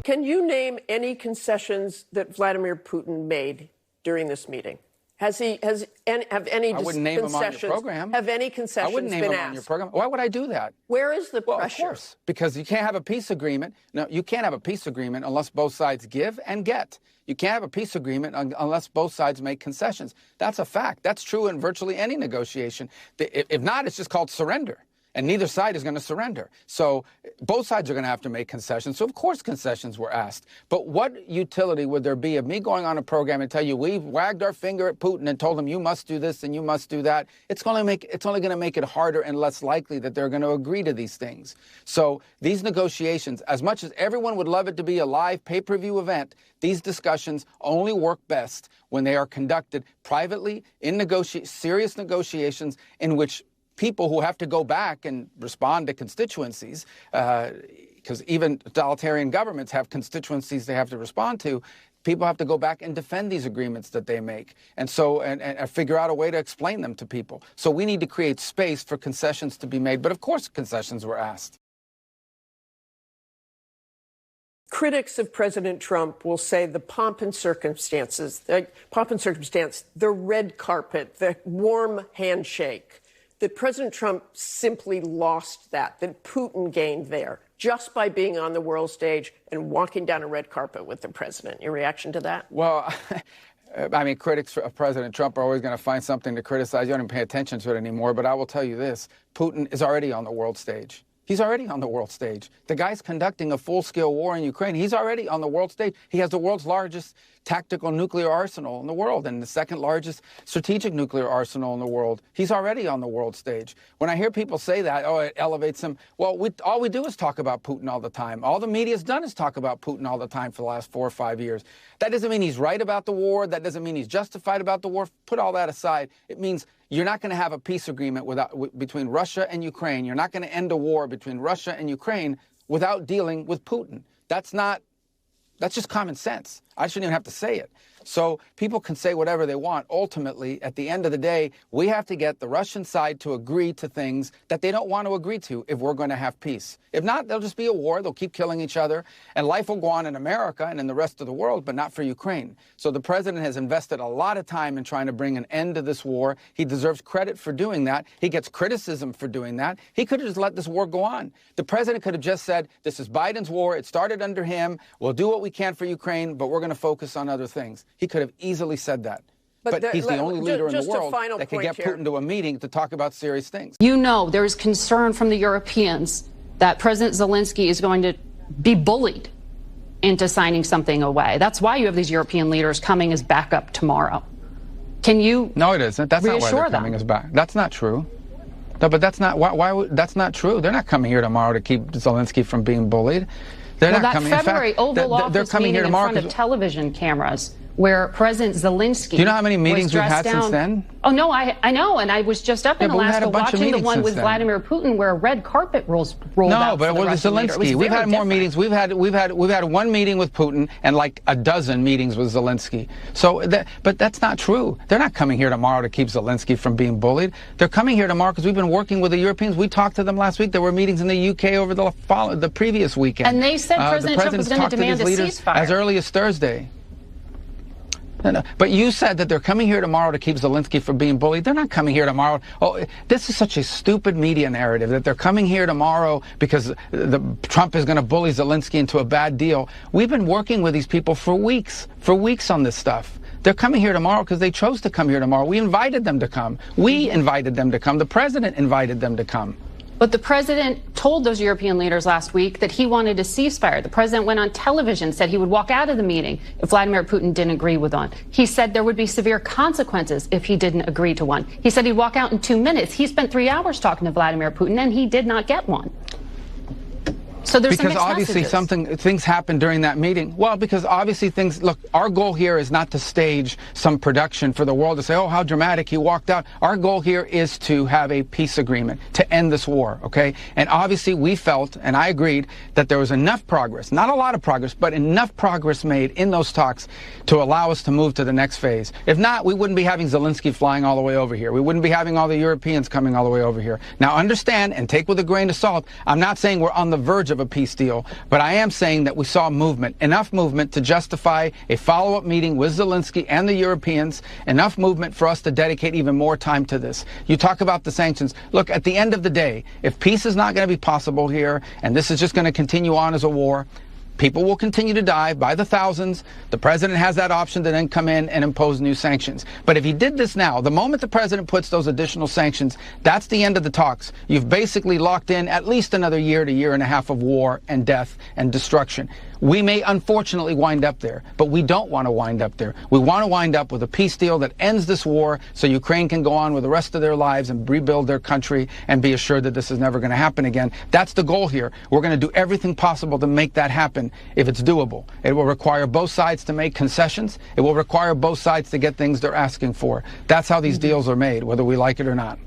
Can you name any concessions that Vladimir Putin made during this meeting? Have any I wouldn't name them on your program. Have any concessions I wouldn't name been them asked? on your program. Why would I do that? Where is the pressure? Well, of course, because you can't have a peace agreement. No, you can't have a peace agreement unless both sides give and get. You can't have a peace agreement unless both sides make concessions. That's a fact. That's true in virtually any negotiation. If not, it's just called surrender. And neither side is going to surrender. So both sides are going to have to make concessions. So, of course, concessions were asked. But what utility would there be of me going on a program and tell you we've wagged our finger at Putin and told him you must do this and you must do that? It's only going to make it harder and less likely that they're going to agree to these things. So these negotiations, as much as everyone would love it to be a live pay-per-view event, these discussions only work best when they are conducted privately in serious negotiations in which people who have to go back and respond to constituencies, because even totalitarian governments have constituencies they have to respond to, people have to go back and defend these agreements that they make, and figure out a way to explain them to people. So we need to create space for concessions to be made. But of course concessions were asked. Critics of President Trump will say the pomp and circumstance, the red carpet, the warm handshake, that President Trump simply lost that Putin gained there just by being on the world stage and walking down a red carpet with the president. Your reaction to that? Well, I mean, critics of President Trump are always going to find something to criticize. You don't even pay attention to it anymore. But I will tell you this, Putin is already on the world stage. He's already on the world stage. The guy's conducting a full-scale war in Ukraine. He's already on the world stage. He has the world's largest tactical nuclear arsenal in the world and the second largest strategic nuclear arsenal in the world. He's already on the world stage. When I hear people say that, oh, it elevates him, well, all we do is talk about Putin all the time. All the media's done is talk about Putin all the time for the last 4 or 5 years. That doesn't mean he's right about the war. That doesn't mean he's justified about the war. Put all that aside. It means you're not going to have a peace agreement between Russia and Ukraine. You're not going to end a war between Russia and Ukraine without dealing with Putin. That's just common sense. I shouldn't even have to say it. So people can say whatever they want. Ultimately, at the end of the day, we have to get the Russian side to agree to things that they don't want to agree to if we're going to have peace. If not, there'll just be a war. They'll keep killing each other. And life will go on in America and in the rest of the world, but not for Ukraine. So the president has invested a lot of time in trying to bring an end to this war. He deserves credit for doing that. He gets criticism for doing that. He could have just let this war go on. The president could have just said, this is Biden's war. It started under him. We'll do what we can for Ukraine, but we're going to focus on other things. He could have easily said that. But he's the only leader in the world that can get Putin to a meeting to talk about serious things. You know, there is concern from the Europeans that President Zelensky is going to be bullied into signing something away. That's why you have these European leaders coming as backup tomorrow. Can you? No, it isn't. That's not why they're coming as back. That's not true. No, but that's not that's not true. They're not coming here tomorrow to keep Zelensky from being bullied. They're not coming. That February in fact, Oval Office meeting in front of television cameras where President Zelensky. Do you know how many meetings we've had since then? Oh, no, I know. And I was just up in Alaska watching the one with Vladimir Putin where a red carpet rolled out. No, but with Zelensky. We've had more meetings. We've had one meeting with Putin and like a dozen meetings with Zelensky. So, but that's not true. They're not coming here tomorrow to keep Zelensky from being bullied. They're coming here tomorrow because we've been working with the Europeans. We talked to them last week. There were meetings in the UK over the previous weekend. And they said President Trump was going to demand a ceasefire. As early as Thursday. No. But you said that they're coming here tomorrow to keep Zelensky from being bullied. They're not coming here tomorrow. Oh, this is such a stupid media narrative that they're coming here tomorrow because Trump is going to bully Zelensky into a bad deal. We've been working with these people for weeks on this stuff. They're coming here tomorrow because they chose to come here tomorrow. We invited them to come. We invited them to come. The president invited them to come. But the president told those European leaders last week that he wanted a ceasefire. The president went on television, said he would walk out of the meeting if Vladimir Putin didn't agree with one. He said there would be severe consequences if he didn't agree to one. He said he'd walk out in 2 minutes. He spent 3 hours talking to Vladimir Putin, and he did not get one. So there's because obviously things happened during that meeting. Well, because obviously look, our goal here is not to stage some production for the world to say, oh, how dramatic, he walked out. Our goal here is to have a peace agreement to end this war, okay? And obviously we felt, and I agreed, that there was enough progress, not a lot of progress, but enough progress made in those talks to allow us to move to the next phase. If not, we wouldn't be having Zelensky flying all the way over here. We wouldn't be having all the Europeans coming all the way over here. Now understand and take with a grain of salt, I'm not saying we're on the verge of a peace deal, but I am saying that we saw movement, enough movement to justify a follow-up meeting with Zelensky and the Europeans, enough movement for us to dedicate even more time to this. You talk about the sanctions. Look, at the end of the day, if peace is not going to be possible here, and this is just going to continue on as a war, people will continue to die by the thousands. The president has that option to then come in and impose new sanctions. But if he did this now, the moment the president puts those additional sanctions, that's the end of the talks. You've basically locked in at least another year to year and a half of war and death and destruction. We may unfortunately wind up there, but we don't want to wind up there. We want to wind up with a peace deal that ends this war so Ukraine can go on with the rest of their lives and rebuild their country and be assured that this is never going to happen again. That's the goal here. We're going to do everything possible to make that happen if it's doable. It will require both sides to make concessions. It will require both sides to get things they're asking for. That's how these deals are made, whether we like it or not.